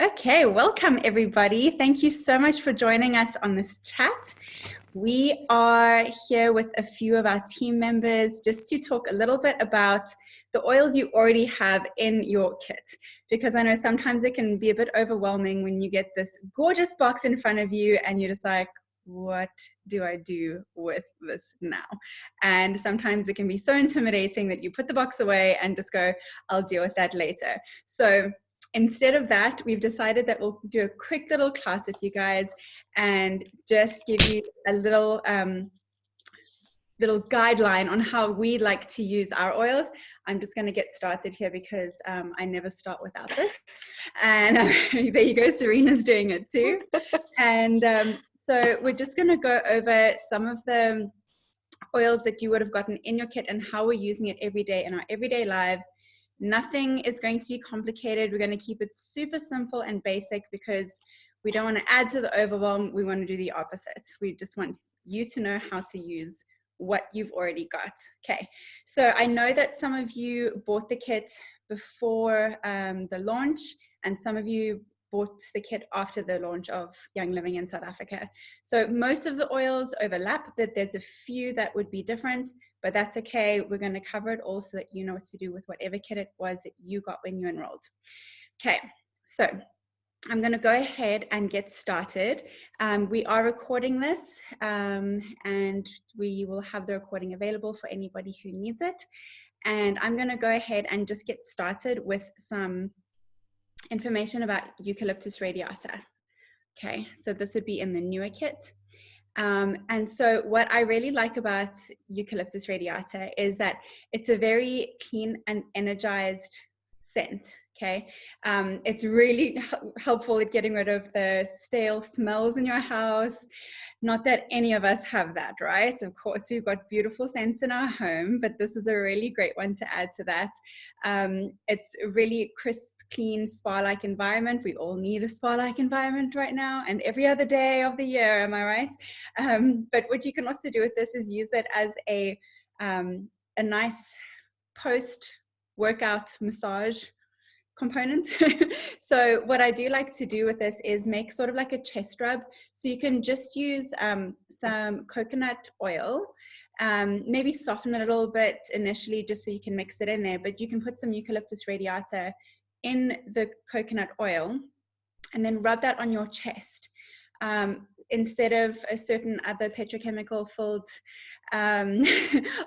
Okay, welcome everybody. Thank you so much for joining us on this chat. We are here with a few of our team members just to talk a little bit about the oils you already have in your kit, because I know sometimes it can be a bit overwhelming when you get this gorgeous box in front of you and you're just like, what do I do with this now? And sometimes it can be so intimidating that you put the box away and just go, I'll deal with that later. So instead of that, we've decided that we'll do a quick little class with you guys and just give you a little guideline on how we like to use our oils. I'm just going to get started here because I never start without this. And there you go, Serena's doing it too. And so we're just going to go over some of the oils that you would have gotten in your kit and how we're using it every day in our everyday lives. Nothing is going to be complicated. We're going to keep it super simple and basic because we don't want to add to the overwhelm. We want to do the opposite. We just want you to know how to use what you've already got. Okay, so I know that some of you bought the kit before the launch, and some of you bought the kit after the launch of Young Living in South Africa. So most of the oils overlap, but there's a few that would be different, but that's okay. We're going to cover it all so that you know what to do with whatever kit it was that you got when you enrolled. Okay, so I'm going to go ahead and get started. We are recording this and we will have the recording available for anybody who needs it. And I'm going to go ahead and just get started with some information about Eucalyptus radiata. Okay, so this would be in the newer kit. And so what I really like about Eucalyptus radiata is that it's a very clean and energized scent. Okay, it's really helpful at getting rid of the stale smells in your house. Not that any of us have that, right? Of course, we've got beautiful scents in our home, but this is a really great one to add to that. It's a really crisp, clean, spa-like environment. We all need a spa-like environment right now and every other day of the year, am I right? But what you can also do with this is use it as a nice post-workout massage component. So what I do like to do with this is make sort of like a chest rub. So you can just use some coconut oil, maybe soften it a little bit initially just so you can mix it in there, but you can put some Eucalyptus radiata in the coconut oil and then rub that on your chest. Instead of a certain other petrochemical filled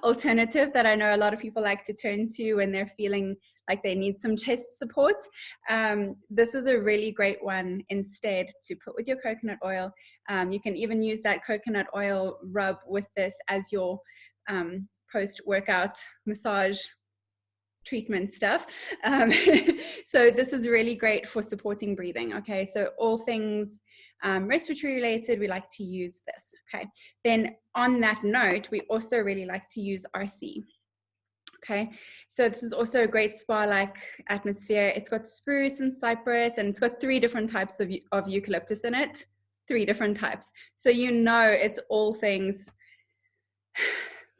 alternative that I know a lot of people like to turn to when they're feeling like they need some chest support. This is a really great one instead to put with your coconut oil. You can even use that coconut oil rub with this as your post-workout massage treatment stuff. So this is really great for supporting breathing. Okay, so all things respiratory related, we like to use this. Okay, then on that note, we also really like to use RC. Okay, so this is also a great spa-like atmosphere. It's got spruce and cypress, and it's got 3 different types of eucalyptus in it. 3 different types. So you know it's all things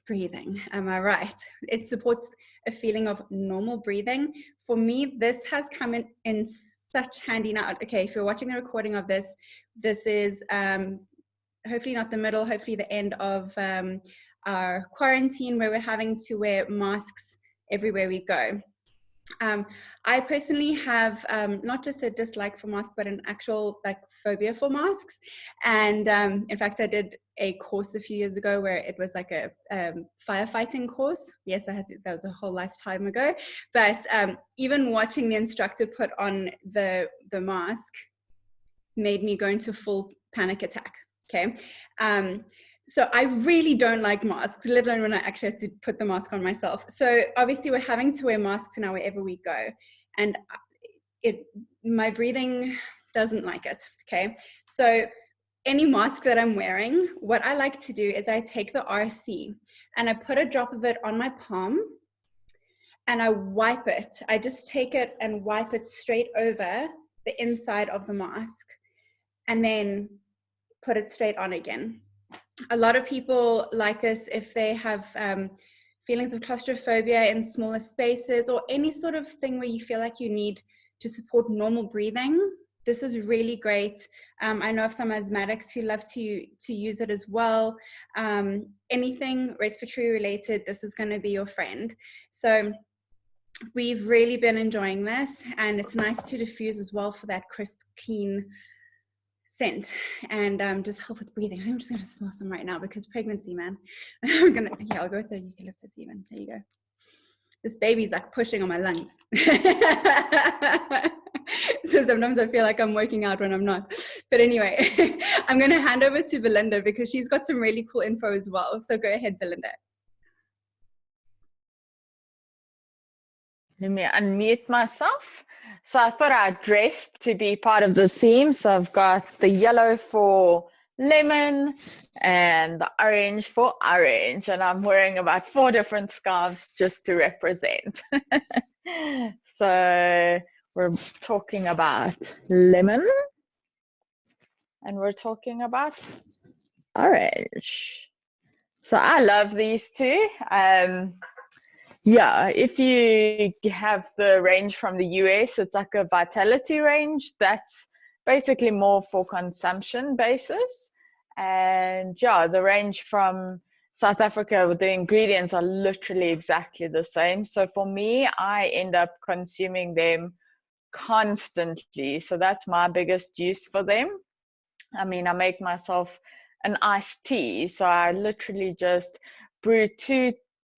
breathing. Am I right? It supports a feeling of normal breathing. For me, this has come in such handy now. Okay, if you're watching the recording of this, this is hopefully not the middle, hopefully the end of our quarantine where we're having to wear masks everywhere we go. I personally have not just a dislike for masks, but an actual phobia for masks. And in fact, I did a course a few years ago where it was like a firefighting course. Yes, that was a whole lifetime ago. But even watching the instructor put on the mask made me go into full panic attack. Okay. So I really don't like masks, let alone when I actually have to put the mask on myself. So obviously we're having to wear masks now wherever we go. And my breathing doesn't like it, okay? So any mask that I'm wearing, what I like to do is I take the RC and I put a drop of it on my palm and I wipe it. I just take it and wipe it straight over the inside of the mask and then put it straight on again. A lot of people like this if they have feelings of claustrophobia in smaller spaces or any sort of thing where you feel like you need to support normal breathing. this is really great. I know of some asthmatics who love to use it as well. Anything respiratory related, this is going to be your friend. So we've really been enjoying this, and it's nice to diffuse as well for that crisp, clean scent, and just help with breathing. I'm just going to smell some right now because pregnancy, man. I'll go with the eucalyptus even. There you go. This baby's like pushing on my lungs. So sometimes I feel like I'm working out when I'm not. But anyway, I'm going to hand over to Belinda because she's got some really cool info as well. So go ahead, Belinda. Let me unmute myself. So I thought I'd dress to be part of the theme. So I've got the yellow for lemon and the orange for orange. And I'm wearing about 4 different scarves just to represent. So we're talking about lemon and we're talking about orange. So I love these two. Yeah, if you have the range from the US, it's like a vitality range. That's basically more for consumption basis. And yeah, the range from South Africa, the ingredients are literally exactly the same. So for me, I end up consuming them constantly. So that's my biggest use for them. I mean, I make myself an iced tea. So I literally just brew 2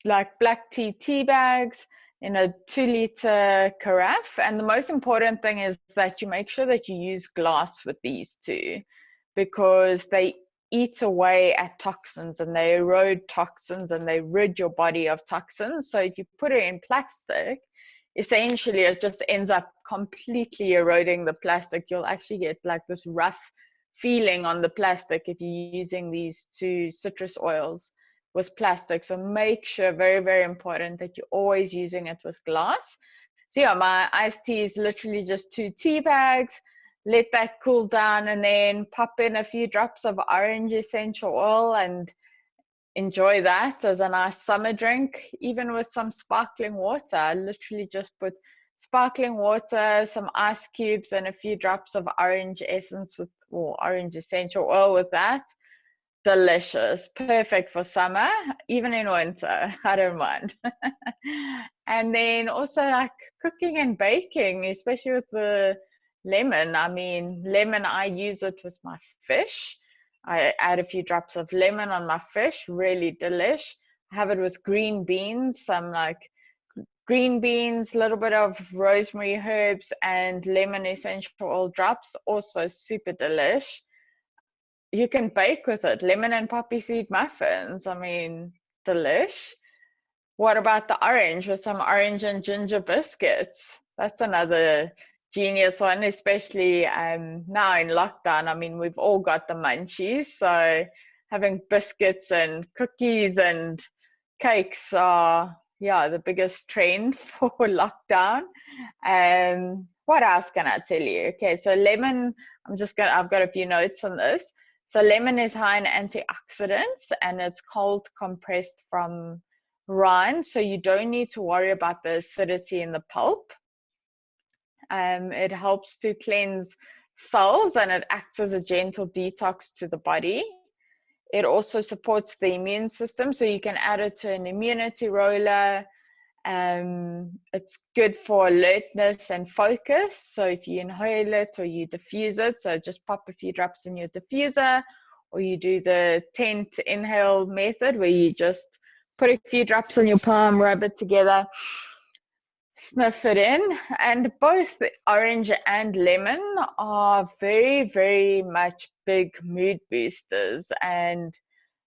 like black tea bags in a 2-liter carafe. And the most important thing is that you make sure that you use glass with these two, because they eat away at toxins and they erode toxins and they rid your body of toxins. So if you put it in plastic, essentially it just ends up completely eroding the plastic. You'll actually get like this rough feeling on the plastic if you're using these 2 citrus oils with plastic. So make sure, very, very important, that you're always using it with glass. So yeah, my iced tea is literally just 2 tea bags. Let that cool down and then pop in a few drops of orange essential oil and enjoy that as a nice summer drink. Even with some sparkling water, I literally just put sparkling water, some ice cubes, and a few drops of orange essence with, or orange essential oil with that. Delicious, perfect for summer, even in winter. I don't mind. And then also like cooking and baking, especially with the lemon. I mean, lemon, I use it with my fish. I add a few drops of lemon on my fish, really delish. I have it with green beans, some like green beans, a little bit of rosemary herbs and lemon essential oil drops, also super delish. You can bake with it, lemon and poppy seed muffins. I mean, delish. What about the orange with some orange and ginger biscuits? That's another genius one, especially now in lockdown. I mean, we've all got the munchies, so having biscuits and cookies and cakes are, yeah, the biggest trend for lockdown. What else can I tell you? Okay, so lemon, I've got a few notes on this. So lemon is high in antioxidants and it's cold compressed from rind, so you don't need to worry about the acidity in the pulp. It helps to cleanse cells and it acts as a gentle detox to the body. It also supports the immune system, so you can add it to an immunity roller. It's good for alertness and focus. So if you inhale it or you diffuse it, so just pop a few drops in your diffuser, or you do the 10 to inhale method where you just put a few drops on your palm, rub it together, sniff it in. And both the orange and lemon are very, very much big mood boosters, and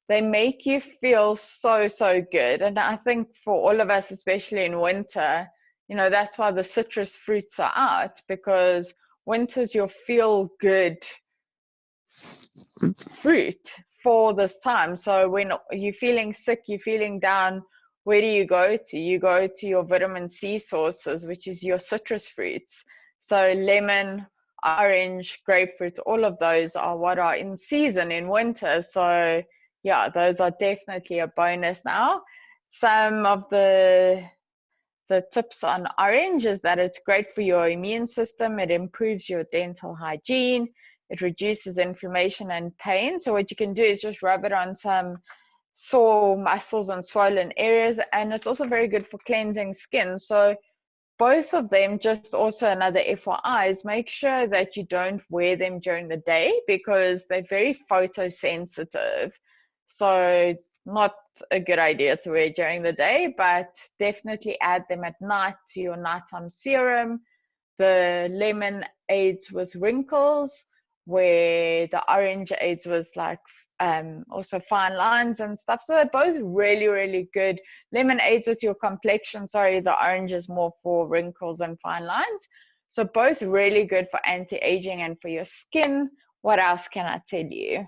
they make you feel so, so good. And I think for all of us, especially in winter, you know, that's why the citrus fruits are out, because winter's your feel good fruit for this time. So when you're feeling sick, you're feeling down, where do you go to? You go to your vitamin C sources, which is your citrus fruits. So lemon, orange, grapefruit, all of those are what are in season in winter. So yeah, those are definitely a bonus now. Some of the the tips on orange is that it's great for your immune system. It improves your dental hygiene. It reduces inflammation and pain. So what you can do is just rub it on some sore muscles and swollen areas. And it's also very good for cleansing skin. So both of them, just also another FYI, is make sure that you don't wear them during the day because they're very photosensitive. So not a good idea to wear during the day, but definitely add them at night to your nighttime serum. The lemon aids with wrinkles, where the orange aids with like also fine lines and stuff. So they're both really, really good. Lemon aids with your complexion, sorry, the orange is more for wrinkles and fine lines. So both really good for anti-aging and for your skin. What else can I tell you?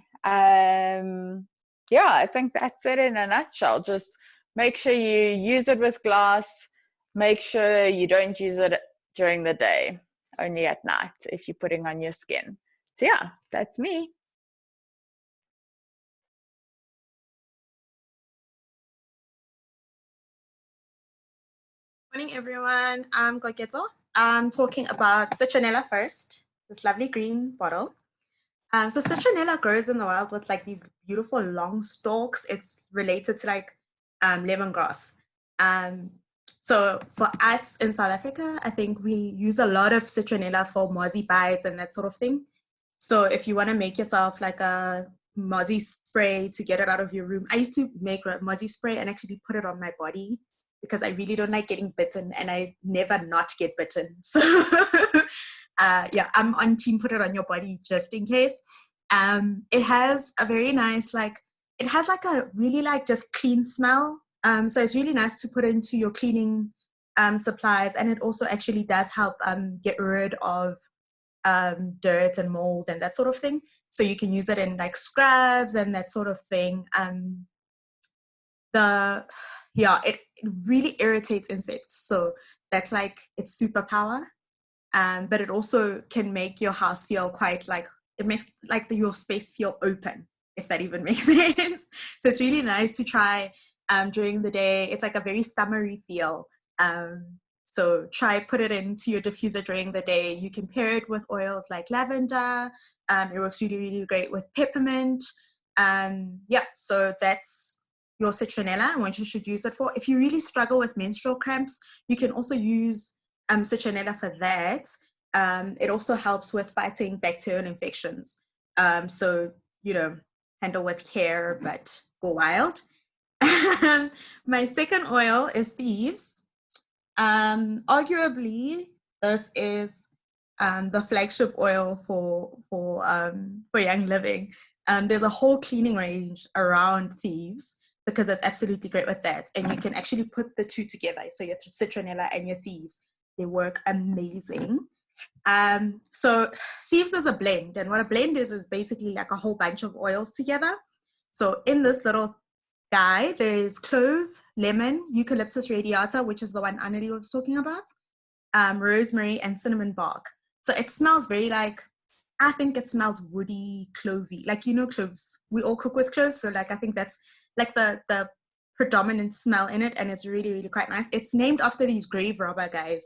Yeah, I think that's it in a nutshell. Just make sure you use it with glass. Make sure you don't use it during the day, only at night if you're putting on your skin. So yeah, that's me. Morning, everyone. I'm Goketo. I'm talking about citronella first, this lovely green bottle. So citronella grows in the wild with like these beautiful long stalks. It's related to like lemongrass. So for us in South Africa, I think we use a lot of citronella for mozzie bites and that sort of thing. So if you want to make yourself like a mozzie spray to get it out of your room, I used to make a mozzie spray and actually put it on my body because I really don't like getting bitten and I never not get bitten. So yeah, I'm on team put it on your body just in case. It has a very nice, like, it has like a really like just clean smell. So it's really nice to put into your cleaning supplies, and it also actually does help get rid of dirt and mold and that sort of thing. So you can use it in like scrubs and that sort of thing. It really irritates insects. So that's like its superpower. But it also can make your house feel quite like, it makes like your space feel open, if that even makes sense. So it's really nice to try during the day. It's like a very summery feel. So put it into your diffuser during the day. You can pair it with oils like lavender. It works really, really great with peppermint. Yeah, so that's your citronella and what you should use it for. If you really struggle with menstrual cramps, you can also use citronella for that. It also helps with fighting bacterial infections. So, you know, handle with care, but go wild. My second oil is Thieves. Arguably, this is the flagship oil for Young Living. There's a whole cleaning range around Thieves because it's absolutely great with that. And you can actually put the two together. So your citronella and your Thieves, they work amazing. So Thieves is a blend, and what a blend is basically like a whole bunch of oils together. So in this little guy, there's clove, lemon, eucalyptus radiata, which is the one Annelie was talking about, rosemary, and cinnamon bark. So it smells very like, I think it smells woody, clovey, like, you know, cloves. We all cook with cloves, so like I think that's like the predominant smell in it, and it's really, really quite nice. It's named after these grave robber guys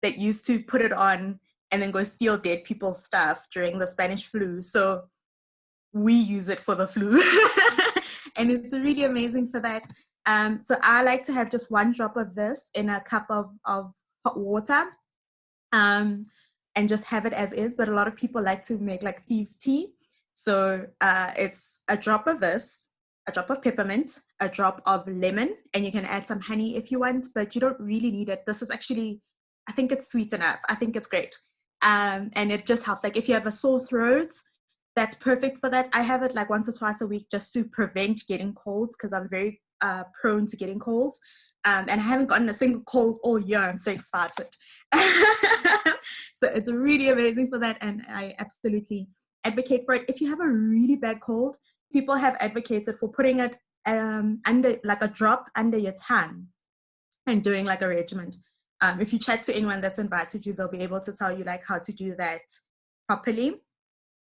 that used to put it on and then go steal dead people's stuff during the Spanish flu. So we use it for the flu. And it's really amazing for that. So I like to have just 1 drop of this in a cup of hot water and just have it as is. But a lot of people like to make like thieves tea. So it's a drop of this, a drop of peppermint, a drop of lemon, and you can add some honey if you want, but you don't really need it. This is actually, I think it's sweet enough. I think it's great. And it just helps. Like if you have a sore throat, that's perfect for that. I have it like once or twice a week just to prevent getting colds because I'm very prone to getting colds. And I haven't gotten a single cold all year. I'm so excited. So it's really amazing for that. And I absolutely advocate for it. If you have a really bad cold, people have advocated for putting it under like a drop under your tongue and doing like a regimen. If you chat to anyone that's invited you, they'll be able to tell you like how to do that properly.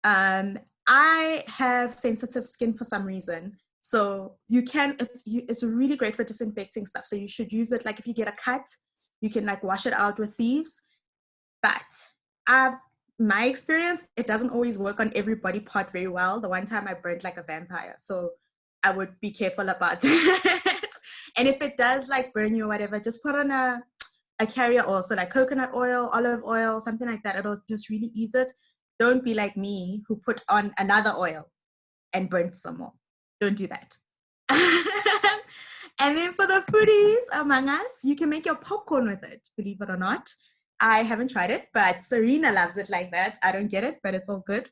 I have sensitive skin for some reason. So you can, it's really great for disinfecting stuff. So you should use it like if you get a cut, You can like wash it out with thieves. But my experience, it doesn't always work on every body part very well. The one time I burned like a vampire. So I would be careful about that. And if it does like burn you or whatever, just put on a carrier oil. So like coconut oil, olive oil, something like that. It'll just really ease it. Don't be like me who put on another oil and burnt some more. Don't do that. And then for the foodies among us, you can make your popcorn with it, believe it or not. I haven't tried it, but Serena loves it like that. I don't get it, but it's all good.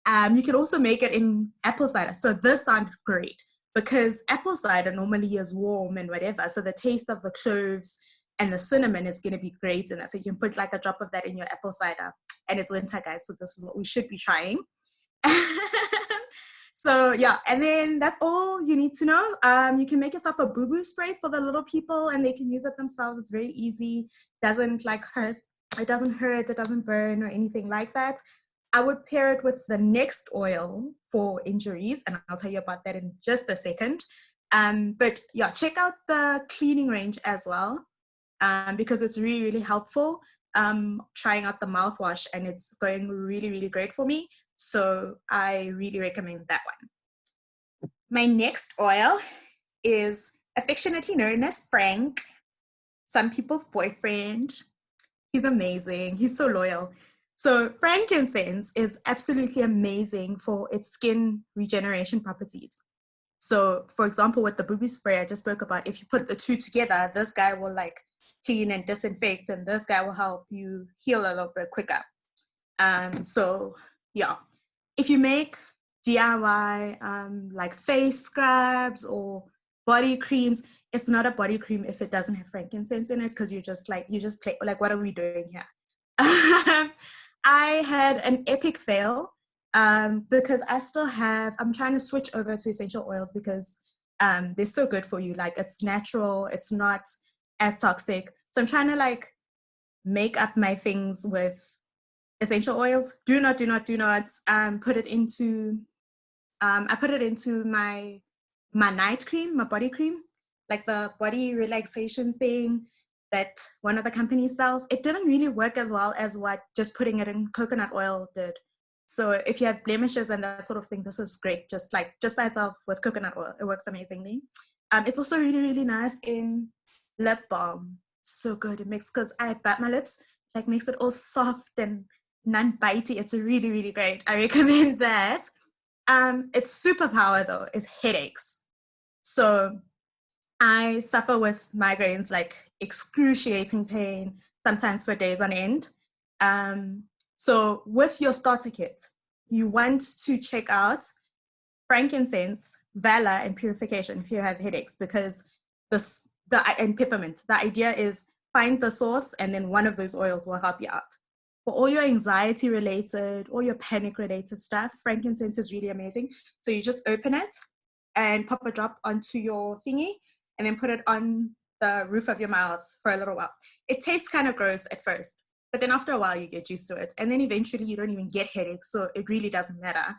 You can also make it in apple cider. So this sounds great because apple cider normally is warm and whatever. So the taste of the cloves and the cinnamon is going to be great in that. So you can put like a drop of that in your apple cider. And it's winter, guys. So this is what we should be trying. So yeah, and then that's all you need to know. You can make yourself a boo-boo spray for the little people and they can use it themselves. It's very easy. Doesn't like hurt. It doesn't hurt. It doesn't burn or anything like that. I would pair it with the Next oil for injuries, and I'll tell you about that in just a second. But yeah, check out the cleaning range as well, because it's really, really helpful. Trying out the mouthwash and it's going really, really great for me. So I really recommend that one. My next oil is affectionately known as Frank, some people's boyfriend. He's amazing. He's so loyal. So frankincense is absolutely amazing for its skin regeneration properties. So for example, with the booby spray I just spoke about, if you put the two together, this guy will like clean and disinfect, and this guy will help you heal a little bit quicker. So yeah, if you make DIY like face scrubs or body creams, it's not a body cream if it doesn't have frankincense in it, because you just play like, what are we doing here? I had an epic fail because I'm trying to switch over to essential oils because they're so good for you. Like it's natural, it's not as toxic. So I'm trying to like make up my things with essential oils. Do not put it into I put it into my night cream, my body cream, like the body relaxation thing that one of the companies sells. It didn't really work as well as what just putting it in coconut oil did. So if you have blemishes and that sort of thing, this is great. Just by itself with coconut oil, it works amazingly. It's also really, really nice in lip balm. So good. It makes, because I bite my lips, like makes it all soft and non-bitey. It's really, really great. I recommend that. Its superpower though is headaches. So I suffer with migraines, like excruciating pain, sometimes for days on end. So with your starter kit, you want to check out frankincense, valor, and purification if you have headaches, because and peppermint. The idea is find the source and then one of those oils will help you out. For all your anxiety related or your panic related stuff, frankincense is really amazing. So you just open it and pop a drop onto your thingy and then put it on the roof of your mouth for a little while. It tastes kind of gross at first, but then after a while you get used to it. And then eventually you don't even get headaches, so it really doesn't matter.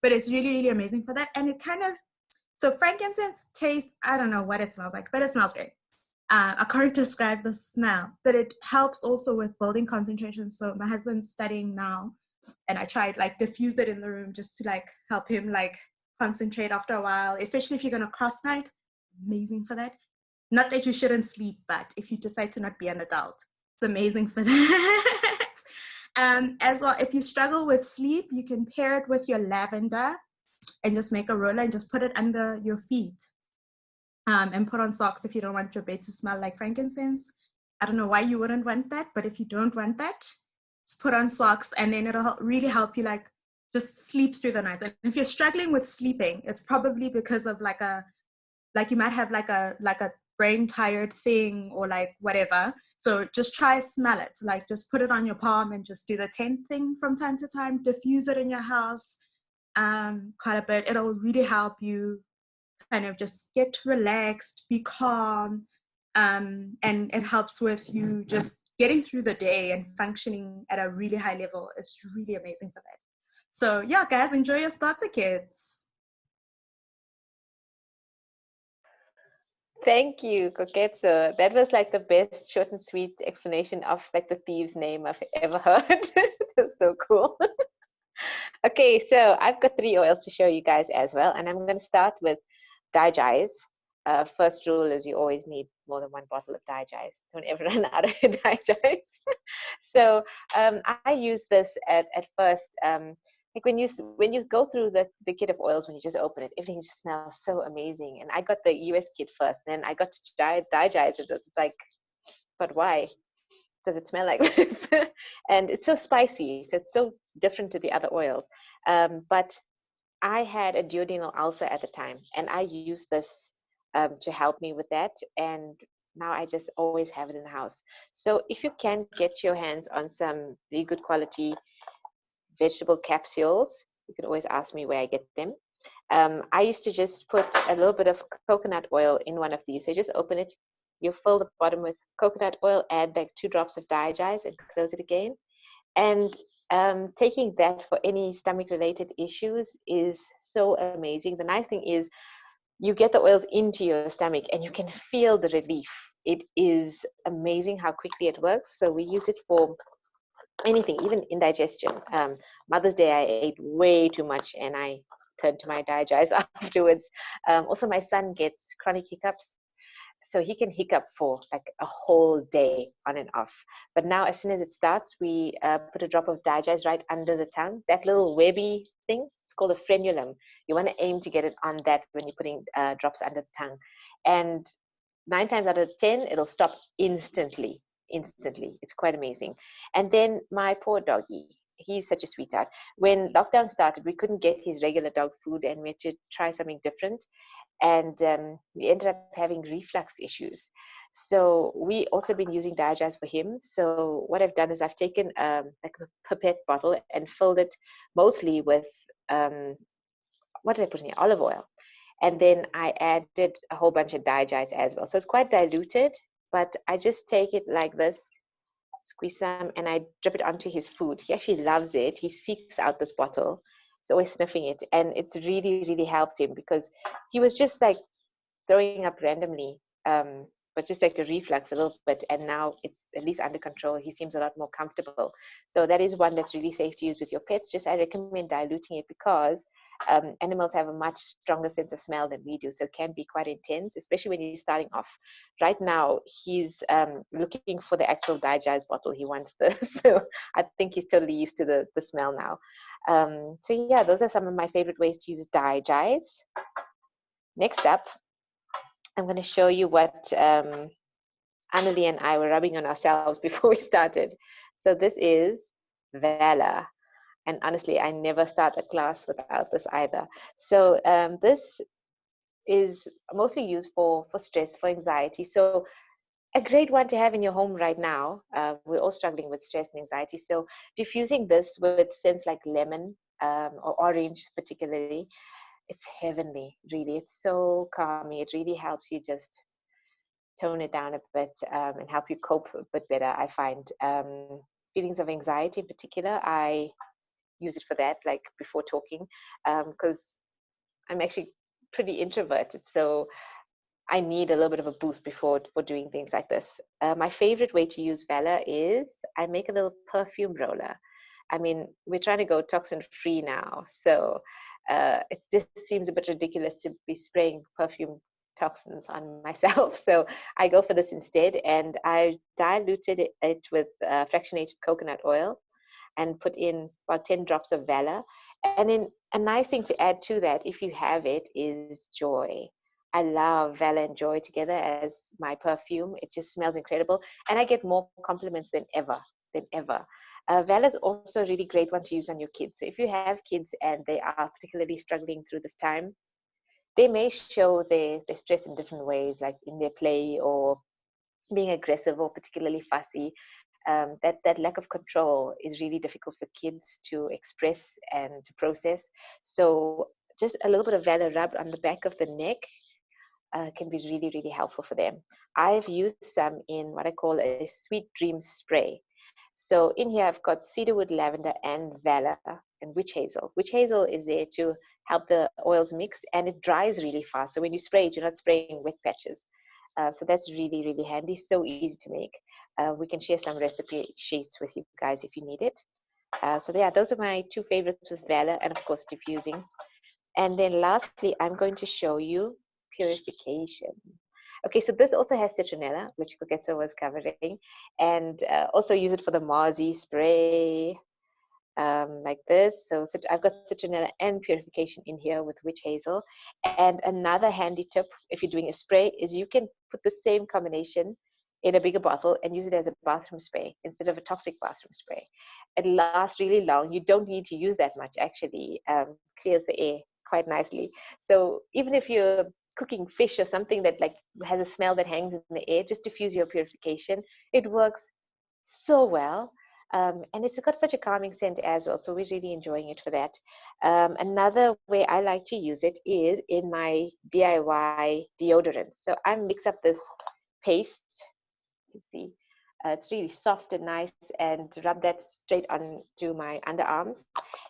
But it's really, really amazing for that. And it so frankincense tastes, I don't know what it smells like, but it smells great. I can't describe the smell, but it helps also with building concentration. So my husband's studying now, and I tried like diffuse it in the room just to like help him like concentrate after a while, especially if you're gonna cross night. Amazing for that. Not that you shouldn't sleep, but if you decide to not be an adult, it's amazing for that. As well, if you struggle with sleep, you can pair it with your lavender and just make a roller and just put it under your feet. And put on socks if you don't want your bed to smell like frankincense. I don't know why you wouldn't want that, but if you don't want that, just put on socks and then it'll really help you like just sleep through the night. And if you're struggling with sleeping, it's probably because of like you might have like a brain tired thing or like whatever. So just try smell it, like just put it on your palm and just do the 10 thing from time to time, diffuse it in your house quite a bit. It'll really help you kind of just get relaxed, be calm, and it helps with you just getting through the day and functioning at a really high level. It's really amazing for that. So yeah, guys, enjoy your starter kits. Thank you, Coquette. So that was like the best short and sweet explanation of like the thieves' name I've ever heard. That's so cool. Okay, so I've got 3 oils to show you guys as well, and I'm going to start with Digize. First rule is you always need more than 1 bottle of Digize. Don't ever run out of your Digize. So I use this at first. Like when you go through the kit of oils, when you just open it, everything just smells so amazing. And I got the US kit first, then I got to Digize it. It's like, but why does it smell like this? And it's so spicy, so it's so different to the other oils. But I had a duodenal ulcer at the time, and I used this to help me with that. And now I just always have it in the house. So if you can get your hands on some really good quality vegetable capsules, you can always ask me where I get them. I used to just put a little bit of coconut oil in one of these. So just open it, you fill the bottom with coconut oil, add like 2 drops of Digize and close it again. And taking that for any stomach related issues is so amazing. The nice thing is you get the oils into your stomach and you can feel the relief. It is amazing how quickly it works. So we use it for anything, even indigestion. Mother's Day, I ate way too much and I turned to my Digize afterwards. Also, my son gets chronic hiccups. So he can hiccup for like a whole day on and off. But now as soon as it starts, we put a drop of Digize right under the tongue. That little webby thing, it's called a frenulum. You want to aim to get it on that when you're putting drops under the tongue. And 9 times out of 10, it'll stop instantly. It's quite amazing. And then my poor doggy, he's such a sweetheart. When lockdown started, we couldn't get his regular dog food and we had to try something different. And we ended up having reflux issues. So we also been using Digize for him. So what I've done is I've taken like a pipette bottle and filled it mostly with, what did I put in here? Olive oil. And then I added a whole bunch of Digize as well. So it's quite diluted, but I just take it like this, squeeze some, and I drip it onto his food. He actually loves it. He seeks out this bottle. He's always sniffing it. And it's really, really helped him because he was just like throwing up randomly, but just like a reflux a little bit. And now it's at least under control. He seems a lot more comfortable. So that is one that's really safe to use with your pets. Just I recommend diluting it because animals have a much stronger sense of smell than we do, so it can be quite intense, especially when you're starting off. Right now, he's looking for the actual Digize bottle. He wants this, so I think he's totally used to the smell now. So yeah, those are some of my favorite ways to use Digize. Next up, I'm going to show you what Annelie and I were rubbing on ourselves before we started. So this is Valor. And honestly, I never start a class without this either. So this is mostly used for stress, for anxiety. So a great one to have in your home right now. We're all struggling with stress and anxiety. So diffusing this with scents like lemon or orange particularly, it's heavenly, really. It's so calming. It really helps you just tone it down a bit and help you cope a bit better, I find. Feelings of anxiety in particular, I use it for that, like before talking, because I'm actually pretty introverted, so I need a little bit of a boost before for doing things like this. My favorite way to use Valor is I make a little perfume roller. I mean, we're trying to go toxin free now, so it just seems a bit ridiculous to be spraying perfume toxins on myself. So I go for this instead, and I diluted it with fractionated coconut oil and put in about 10 drops of Valor. And then a nice thing to add to that, if you have it, is Joy. I love Valor and Joy together as my perfume. It just smells incredible. And I get more compliments than ever. Valor is also a really great one to use on your kids. So if you have kids and they are particularly struggling through this time, they may show their stress in different ways, like in their play or being aggressive or particularly fussy. That lack of control is really difficult for kids to express and to process. So just a little bit of Valor rubbed on the back of the neck can be really, really helpful for them. I've used some in what I call a Sweet Dreams spray. So in here, I've got cedarwood, lavender, and Valor, and witch hazel. Witch hazel is there to help the oils mix, and it dries really fast. So when you spray it, you're not spraying wet patches. So that's really, really handy, so easy to make. We can share some recipe sheets with you guys if you need it. So yeah, those are my two favorites with Valor, and of course diffusing. And then lastly, I'm going to show you purification. Okay, so this also has citronella, which Koketso was covering, and also use it for the Marzi spray, like this. So I've got citronella and purification in here with witch hazel. And another handy tip, if you're doing a spray, is you can put the same combination in a bigger bottle and use it as a bathroom spray instead of a toxic bathroom spray. It lasts really long. You don't need to use that much, actually. Clears the air quite nicely. So even if you're cooking fish or something that like has a smell that hangs in the air, just diffuse your purification. It works so well. And it's got such a calming scent as well, so we're really enjoying it for that. Another way I like to use it is in my DIY deodorant. So I mix up this paste, you can see, it's really soft and nice, and rub that straight onto my underarms.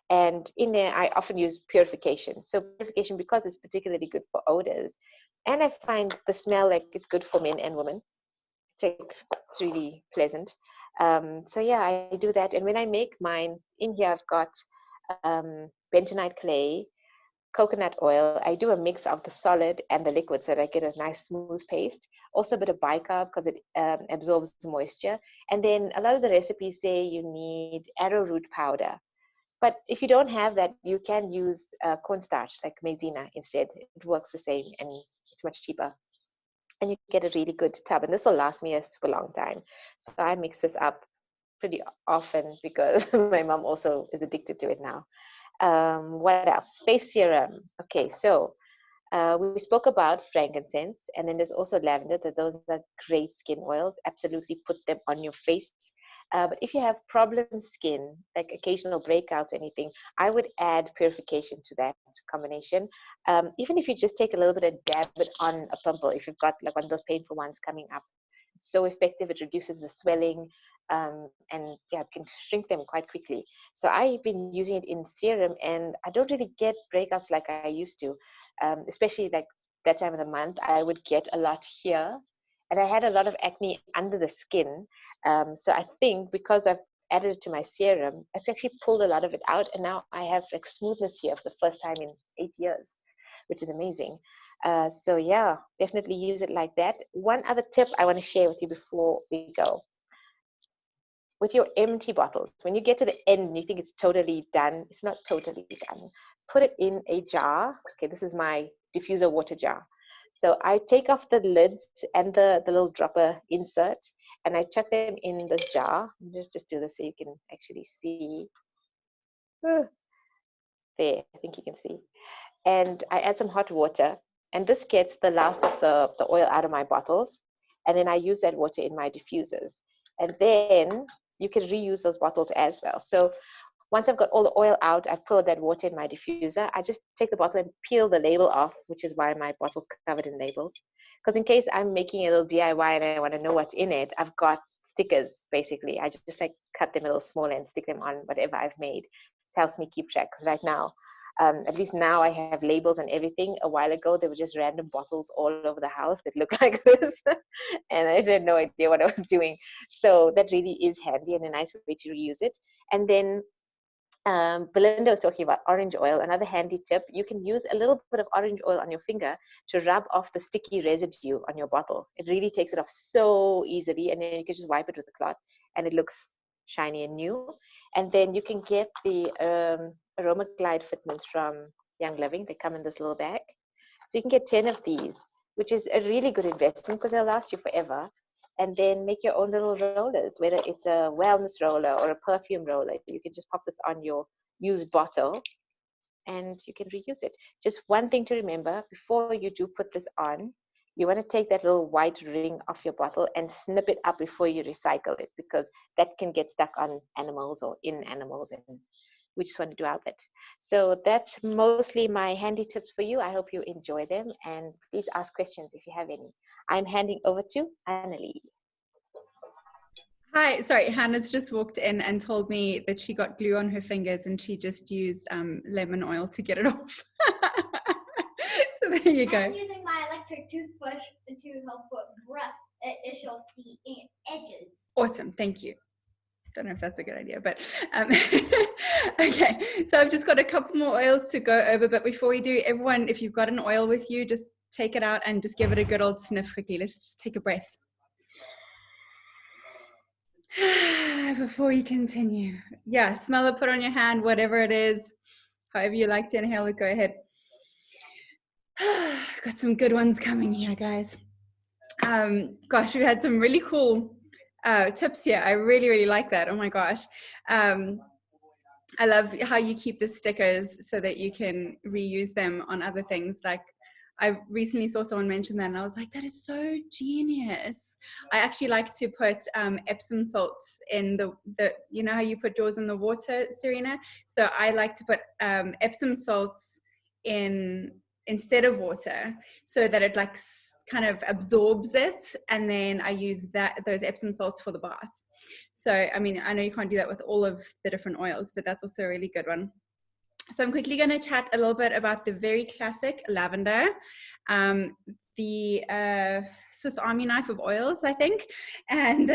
And in there, I often use purification. So purification, because it's particularly good for odors, and I find the smell like it's good for men and women. It's really pleasant. So yeah, I do that. And when I make mine, in here I've got bentonite clay, coconut oil. I do a mix of the solid and the liquid so that I get a nice smooth paste. Also a bit of bicarb because it absorbs moisture. And then a lot of the recipes say you need arrowroot powder. But if you don't have that, you can use cornstarch like maizena instead. It works the same and it's much cheaper. And you get a really good tub, and this will last me a super long time. So I mix this up pretty often because my mom also is addicted to it now. What else? Face serum. Okay, so we spoke about frankincense, and then there's also lavender. Those are great skin oils. Absolutely put them on your face. But if you have problem skin, like occasional breakouts or anything, I would add purification to that combination. Even if you just take a little bit and dab it on a pimple, if you've got like one of those painful ones coming up, it's so effective. It reduces the swelling, and yeah, it can shrink them quite quickly. So I've been using it in serum, and I don't really get breakouts like I used to, especially like that time of the month. I would get a lot here. And I had a lot of acne under the skin. So I think because I've added it to my serum, it's actually pulled a lot of it out. And now I have like smoothness here for the first time in 8 years, which is amazing. So yeah, definitely use it like that. One other tip I want to share with you before we go. With your empty bottles, when you get to the end and you think it's totally done, it's not totally done. Put it in a jar. Okay, this is my diffuser water jar. So I take off the lids and the little dropper insert, and I chuck them in this jar. Just do this so you can actually see. There, I think you can see. And I add some hot water, and this gets the last of the oil out of my bottles. And then I use that water in my diffusers. And then you can reuse those bottles as well. So once I've got all the oil out, I've poured that water in my diffuser. I just take the bottle and peel the label off, which is why my bottle's covered in labels. Because in case I'm making a little DIY and I want to know what's in it, I've got stickers, basically. I just like cut them a little smaller and stick them on whatever I've made. It helps me keep track. Because right now, at least now I have labels and everything. A while ago, there were just random bottles all over the house that look like this. And I had no idea what I was doing. So that really is handy and a nice way to reuse it. And then Belinda was talking about orange oil. Another handy tip, you can use a little bit of orange oil on your finger to rub off the sticky residue on your bottle. It really takes it off so easily, and then you can just wipe it with a cloth and it looks shiny and new. And then you can get the Aroma Glide fitments from Young Living. They come in this little bag. So you can get 10 of these, which is a really good investment because they'll last you forever. And then make your own little rollers, whether it's a wellness roller or a perfume roller. You can just pop this on your used bottle and you can reuse it. Just one thing to remember, before you do put this on, you want to take that little white ring off your bottle and snip it up before you recycle it, because that can get stuck on animals or in animals, and we just want to do our bit. So that's mostly my handy tips for you. I hope you enjoy them, and please ask questions if you have any. I'm handing over to Annalie. Hi, sorry, Hannah's just walked in and told me that she got glue on her fingers and she just used lemon oil to get it off. So there you go. I'm using my electric toothbrush to help put breath. It shows the edges. Awesome, thank you. Don't know if that's a good idea, but okay. So I've just got a couple more oils to go over, but before we do, everyone, if you've got an oil with you, just take it out and just give it a good old sniff quickly. Let's just take a breath. Before we continue. Yeah, smell it, put it on your hand, whatever it is, however you like to inhale it, go ahead. Got some good ones coming here, guys. Gosh, we had some really cool tips here. I really, really like that. Oh my gosh. I love how you keep the stickers so that you can reuse them on other things. Like, I recently saw someone mention that and I was like, that is so genius. I actually like to put Epsom salts in the you know how you put yours in the water, Serena? So I like to put Epsom salts in instead of water so that it like kind of absorbs it, and then I use those Epsom salts for the bath. So I mean, I know you can't do that with all of the different oils, but that's also a really good one. So I'm quickly going to chat a little bit about the very classic lavender, the Swiss Army knife of oils, I think. And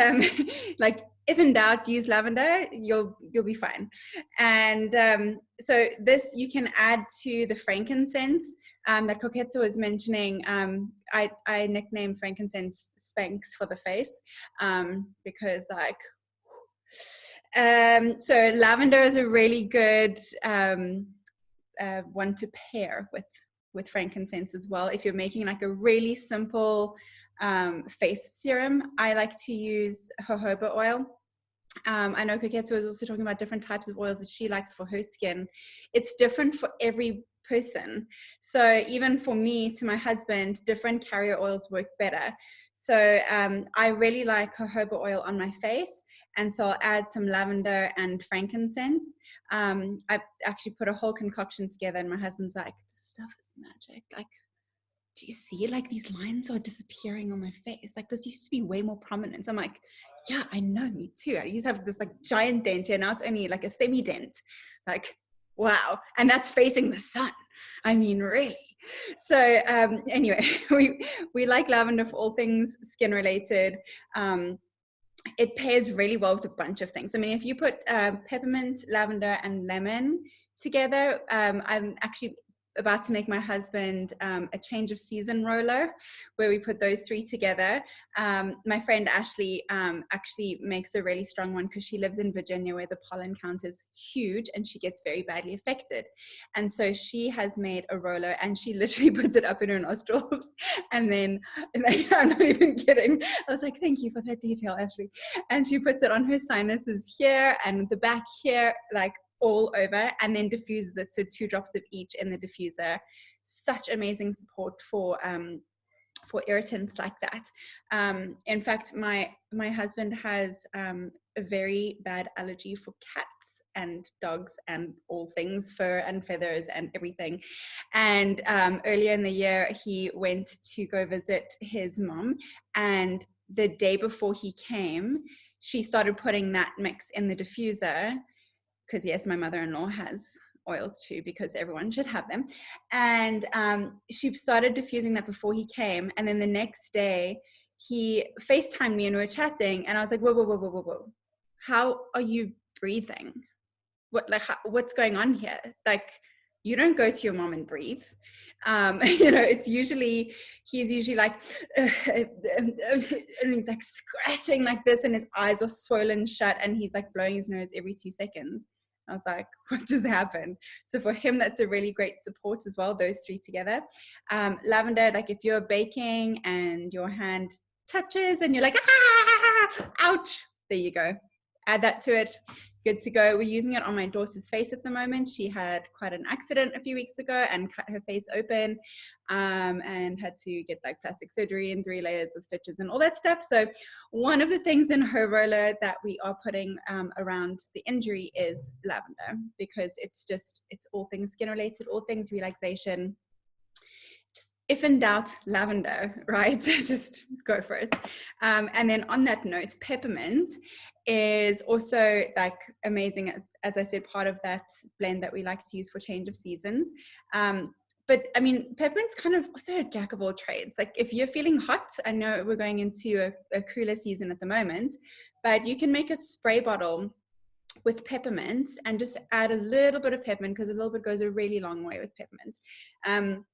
like, if in doubt, use lavender, you'll be fine. And so this you can add to the frankincense that Coquetto was mentioning. I nickname frankincense Spanx for the face because like, so lavender is a really good one to pair with frankincense as well. If you're making like a really simple face serum, I like to use jojoba oil. I know Coquetto is also talking about different types of oils that she likes for her skin. It's different for every person. So even for me, to my husband, different carrier oils work better. So I really like jojoba oil on my face, and so I'll add some lavender and frankincense. I actually put a whole concoction together, and my husband's like, this stuff is magic. Like, do you see, like, these lines are disappearing on my face? Like, this used to be way more prominent. So I'm like, yeah, I know, me too. I used to have this like giant dent here. Now it's only like a semi-dent. Like, wow. And that's facing the sun. I mean, really. So anyway, we like lavender for all things skin related. It pairs really well with a bunch of things. I mean, if you put peppermint, lavender, and lemon together, I'm actually about to make my husband a change of season roller where we put those three together. My friend Ashley actually makes a really strong one because she lives in Virginia where the pollen count is huge and she gets very badly affected. And so she has made a roller and she literally puts it up in her nostrils. And then, like, I'm not even kidding, I was like, thank you for that detail, Ashley. And she puts it on her sinuses here and the back here, like all over, and then diffuses it, so 2 drops of each in the diffuser. Such amazing support for irritants like that. In fact, my husband has a very bad allergy for cats and dogs and all things fur and feathers and everything. And earlier in the year, he went to go visit his mom, and the day before he came, she started putting that mix in the diffuser. Because yes, my mother-in-law has oils too, because everyone should have them. And she started diffusing that before he came. And then the next day he FaceTimed me and we were chatting, and I was like, whoa. How are you breathing? What's going on here? Like, you don't go to your mom and breathe. You know, he's usually like, and he's like scratching like this, and his eyes are swollen shut, and he's like blowing his nose every 2 seconds. I was like, what just happened? So for him, that's a really great support as well, those 3 together. Lavender, like if you're baking and your hand touches and you're like, ouch, there you go. Add that to it. Good to go. We're using it on my daughter's face at the moment. She had quite an accident a few weeks ago and cut her face open and had to get like plastic surgery and 3 layers of stitches and all that stuff. So one of the things in her roller that we are putting around the injury is lavender, because it's all things skin related, all things relaxation. If in doubt, lavender, right? Just go for it. And then on that note, peppermint is also like amazing. As I said, part of that blend that we like to use for change of seasons. but I mean, peppermint's kind of also a jack of all trades. Like if you're feeling hot, I know we're going into a cooler season at the moment, but you can make a spray bottle with peppermint and just add a little bit of peppermint, because a little bit goes a really long way with peppermint.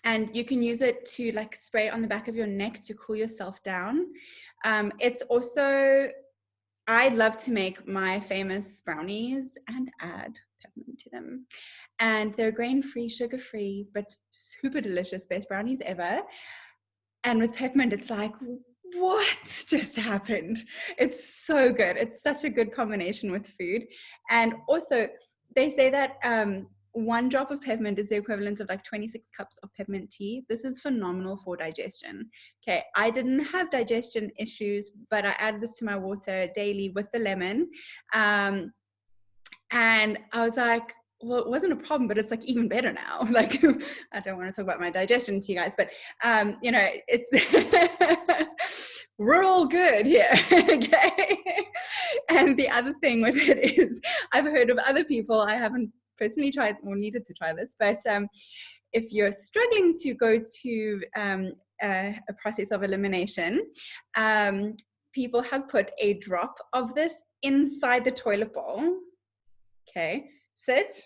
And you can use it to like spray on the back of your neck to cool yourself down. It's also, I love to make my famous brownies and add peppermint to them. And they're grain-free, sugar-free, but super delicious, best brownies ever. And with peppermint, it's like, what just happened? It's so good. It's such a good combination with food. And also, they say that 1 drop of peppermint is the equivalent of like 26 cups of peppermint tea. This is phenomenal for digestion. Okay, I didn't have digestion issues, but I added this to my water daily with the lemon. And I was like, well, it wasn't a problem, but it's like even better now. Like, I don't want to talk about my digestion to you guys, but you know, it's we're all good here. Okay. And the other thing with it is, I've heard of other people, I haven't personally tried or needed to try this, but if you're struggling to go to a process of elimination, people have put a drop of this inside the toilet bowl. Okay, sit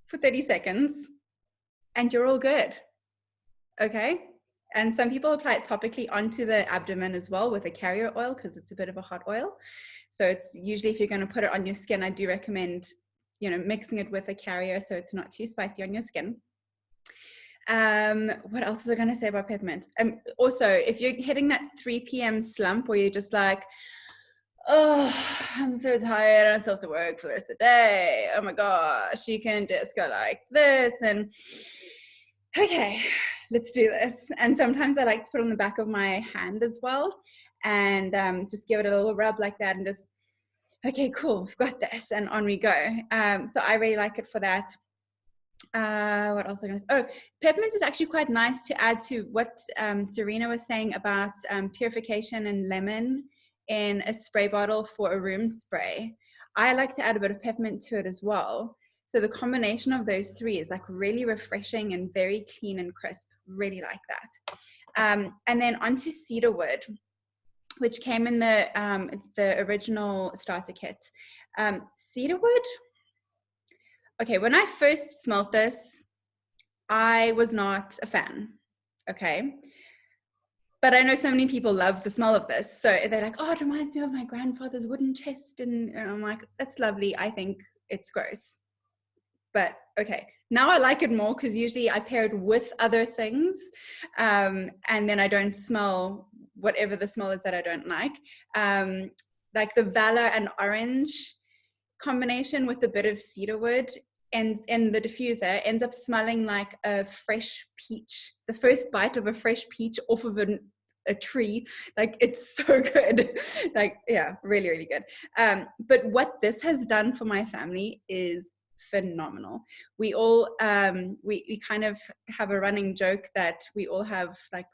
for 30 seconds and you're all good. Okay, and some people apply it topically onto the abdomen as well with a carrier oil, because it's a bit of a hot oil. So it's usually, if you're going to put it on your skin, I do recommend, you know, mixing it with a carrier so it's not too spicy on your skin. What else was I going to say about peppermint? Also, if you're hitting that 3 p.m. slump where you're just like, oh, I'm so tired, I still have to work for the rest of the day, oh my gosh, you can just go like this and okay, let's do this. And sometimes I like to put on the back of my hand as well, and just give it a little rub like that and just, okay, cool, we've got this, and on we go. So I really like it for that. What else was I going to say? Oh, peppermint is actually quite nice to add to what Serena was saying about purification and lemon in a spray bottle for a room spray. I like to add a bit of peppermint to it as well. So the combination of those 3 is like really refreshing and very clean and crisp. Really like that. And then onto cedarwood, which came in the original starter kit. Cedarwood, okay, when I first smelled this, I was not a fan, okay? But I know so many people love the smell of this. So they're like, oh, it reminds me of my grandfather's wooden chest. And I'm like, that's lovely. I think it's gross. But okay, now I like it more because usually I pair it with other things. And then I don't smell whatever the smell is that I don't like. Like the Valor and orange combination with a bit of cedarwood and in the diffuser ends up smelling like a fresh peach, the first bite of a fresh peach off of a tree. Like, it's so good. Like, yeah, really, really good. But what this has done for my family is phenomenal. We all we kind of have a running joke that we all have like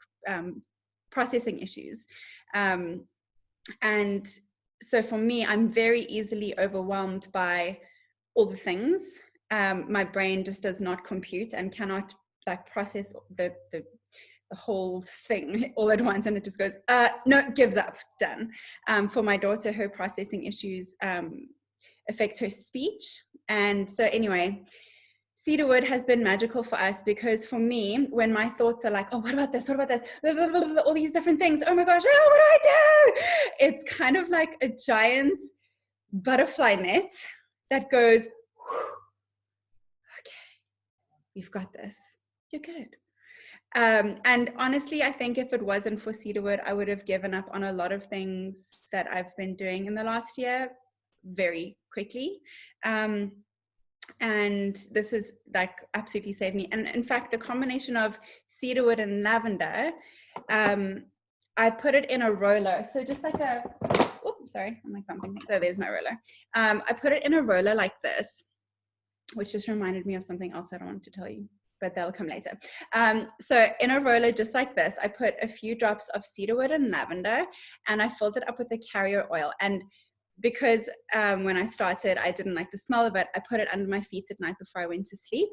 processing issues, and so for me, I'm very easily overwhelmed by all the things. My brain just does not compute and cannot like process the whole thing all at once, and it just goes no, gives up, done. For my daughter, her processing issues affect her speech, and so anyway, cedarwood has been magical for us, because for me, when my thoughts are like, oh, what about this, what about that, all these different things, oh my gosh, oh, what do I do? It's kind of like a giant butterfly net that goes, okay, you've got this, you're good. And honestly, I think if it wasn't for cedarwood, I would have given up on a lot of things that I've been doing in the last year very quickly. And this has like absolutely saved me. And in fact, the combination of cedarwood and lavender, I put it in a roller. So just like a, oh, sorry, I'm like bumping things. Oh, there's my roller. I put it in a roller like this, which just reminded me of something else that I wanted to tell you, but that'll come later. So in a roller just like this, I put a few drops of cedarwood and lavender, and I filled it up with a carrier oil. And because when I started, I didn't like the smell of it. I put it under my feet at night before I went to sleep.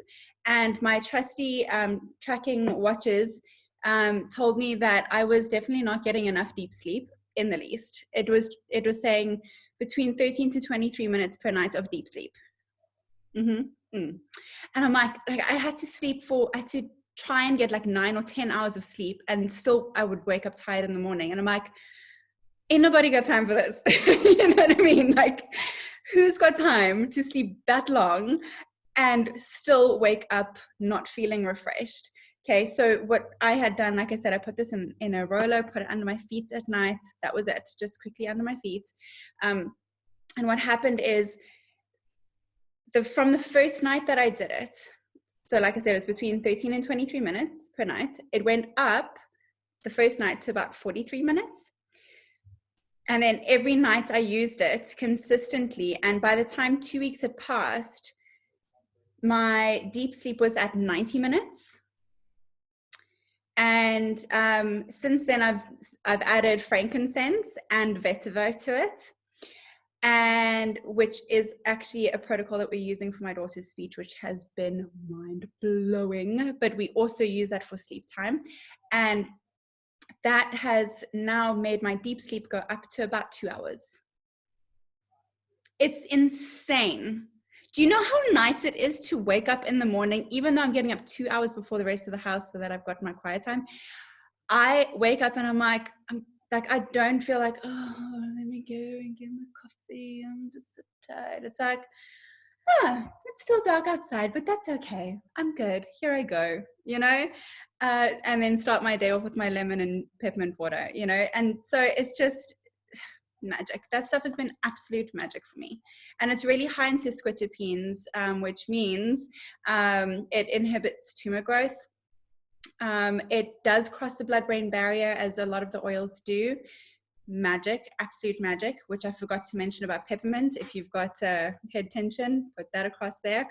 And my trusty tracking watches told me that I was definitely not getting enough deep sleep in the least. It was saying between 13 to 23 minutes per night of deep sleep. And I'm like I had to try and get like 9 or 10 hours of sleep, and still I would wake up tired in the morning. And I'm like, ain't nobody got time for this. You know what I mean? Like, who's got time to sleep that long and still wake up not feeling refreshed? Okay, so what I had done, like I said, I put this in a roller, put it under my feet at night. That was it, just quickly under my feet. And what happened is, from the first night that I did it, so like I said, it was between 13 and 23 minutes per night. It went up the first night to about 43 minutes. And then every night I used it consistently. And by the time 2 weeks had passed, my deep sleep was at 90 minutes. And since then, I've added frankincense and vetiver to it, and which is actually a protocol that we're using for my daughter's speech, which has been mind-blowing. But we also use that for sleep time. And that has now made my deep sleep go up to about 2 hours. It's insane. Do you know how nice it is to wake up in the morning, even though I'm getting up 2 hours before the rest of the house so that I've got my quiet time? I wake up and I'm like, I don't feel like, oh, let me go and get my coffee. I'm just so tired. It's like, it's still dark outside, but that's okay. I'm good. Here I go, you know? And then start my day off with my lemon and peppermint water, you know? And so it's just magic. That stuff has been absolute magic for me. And it's really high in sesquiterpenes, which means it inhibits tumor growth. It does cross the blood-brain barrier, as a lot of the oils do. Magic, absolute magic, which I forgot to mention about peppermint. If you've got head tension, put that across there.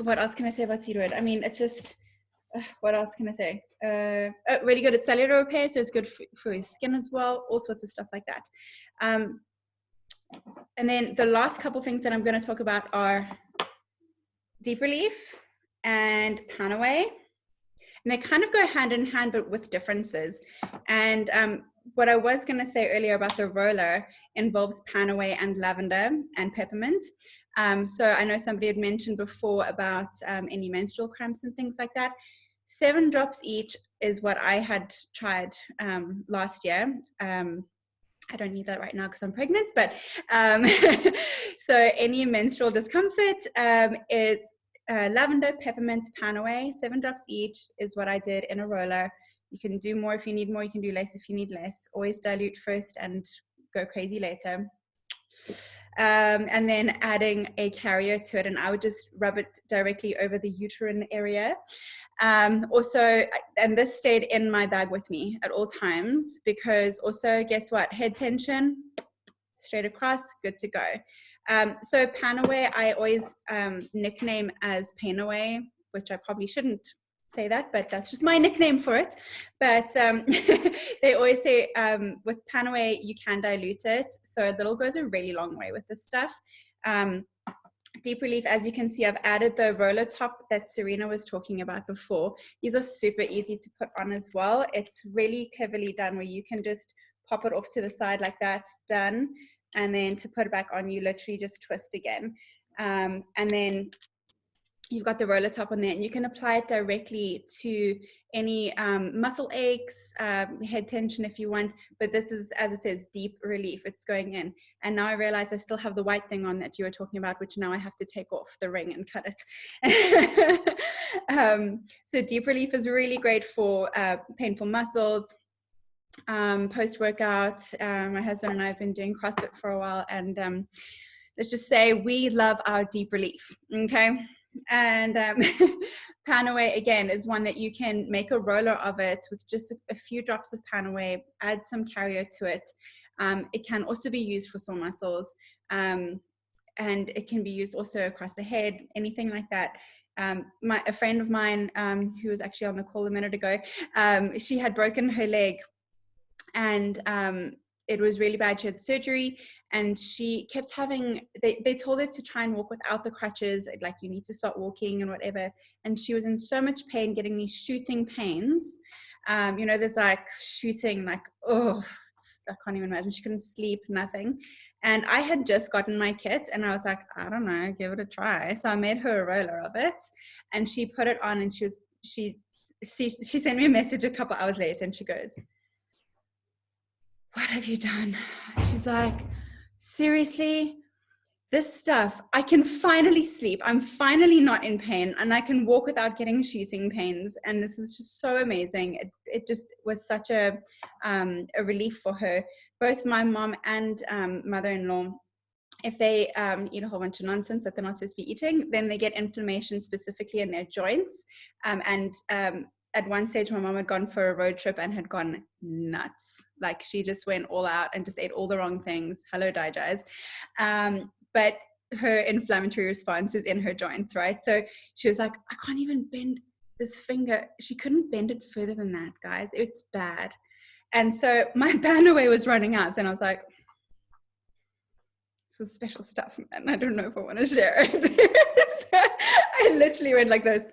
What else can I say about cedarwood? I mean, it's just, what else can I say? Really good at cellular repair, so it's good for your skin as well, all sorts of stuff like that. And then the last couple things that I'm going to talk about are Deep Relief and Panaway. And they kind of go hand in hand, but with differences. And what I was going to say earlier about the roller involves Panaway and lavender and peppermint. So I know somebody had mentioned before about any menstrual cramps and things like that. 7 drops each is what I had tried last year. I don't need that right now because I'm pregnant, but so any menstrual discomfort is lavender, peppermint, Panaway, 7 drops each is what I did in a roller. You can do more if you need more, you can do less if you need less. Always dilute first and go crazy later. And then adding a carrier to it, and I would just rub it directly over the uterine area. Also, and this stayed in my bag with me at all times, because also, guess what? Head tension, straight across, good to go. So Panaway, I always nickname as Painaway, which I probably shouldn't say that, but that's just my nickname for it. But they always say with Panaway, you can dilute it. So a little goes a really long way with this stuff. Deep Relief, as you can see, I've added the roller top that Serena was talking about before. These are super easy to put on as well. It's really cleverly done, where you can just pop it off to the side like that, done. And then to put it back on, you literally just twist again. And then you've got the roller top on there, and you can apply it directly to any muscle aches, head tension if you want. But this is, as it says, Deep Relief. It's going in. And now I realize I still have the white thing on that you were talking about, which now I have to take off the ring and cut it. So Deep Relief is really great for painful muscles. Post-workout, my husband and I have been doing CrossFit for a while, and let's just say we love our Deep Relief, okay? And Panaway, again, is one that you can make a roller of it with just a few drops of Panaway, add some carrier to it. It can also be used for sore muscles, and it can be used also across the head, anything like that. A friend of mine who was actually on the call a minute ago, she had broken her leg, and it was really bad. She had surgery, and she kept having, they told her to try and walk without the crutches, like you need to start walking and whatever. And she was in so much pain, getting these shooting pains. You know, there's like shooting, like, oh, I can't even imagine. She couldn't sleep, nothing. And I had just gotten my kit, and I was like, I don't know, give it a try. So I made her a roller of it, and she put it on, and she sent me a message a couple hours later, and she goes, what have you done? She's like, seriously, this stuff, I can finally sleep. I'm finally not in pain, and I can walk without getting shooting pains. And this is just so amazing. It just was such a relief for her. Both my mom and mother-in-law, if they eat a whole bunch of nonsense that they're not supposed to be eating, then they get inflammation specifically in their joints. At one stage, my mom had gone for a road trip and had gone nuts. Like, she just went all out and just ate all the wrong things. Hello, Digest. But her inflammatory response is in her joints, right? So she was like, I can't even bend this finger. She couldn't bend it further than that, guys. It's bad. And so my Bandaway was running out, and I was like, this is special stuff, man. I don't know if I want to share it. So I literally went like this.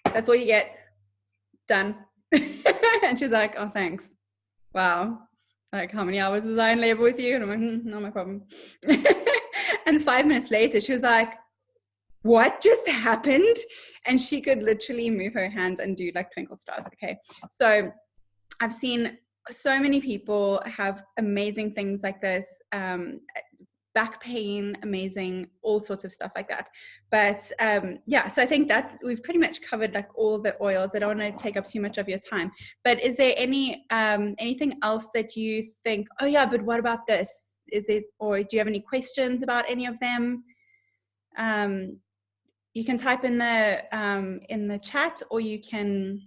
That's all you get. Done. And she's like, oh, thanks. Wow. Like, how many hours was I in labor with you? And I'm like, not my problem. And 5 minutes later, she was like, what just happened? And she could literally move her hands and do like twinkle stars. Okay. So I've seen so many people have amazing things like this. Back pain, amazing, all sorts of stuff like that. But yeah, so I think that we've pretty much covered like all the oils. I don't want to take up too much of your time, but is there any anything else that you think, oh yeah, but what about this? Is it, or do you have any questions about any of them? You can type in the chat, or you can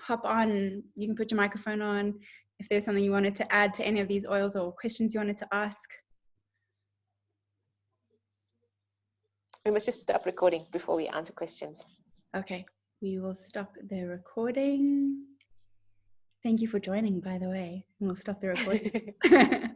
hop on, you can put your microphone on if there's something you wanted to add to any of these oils or questions you wanted to ask. We must just stop recording before we answer questions. Okay, we will stop the recording. Thank you for joining, by the way. We'll stop the recording.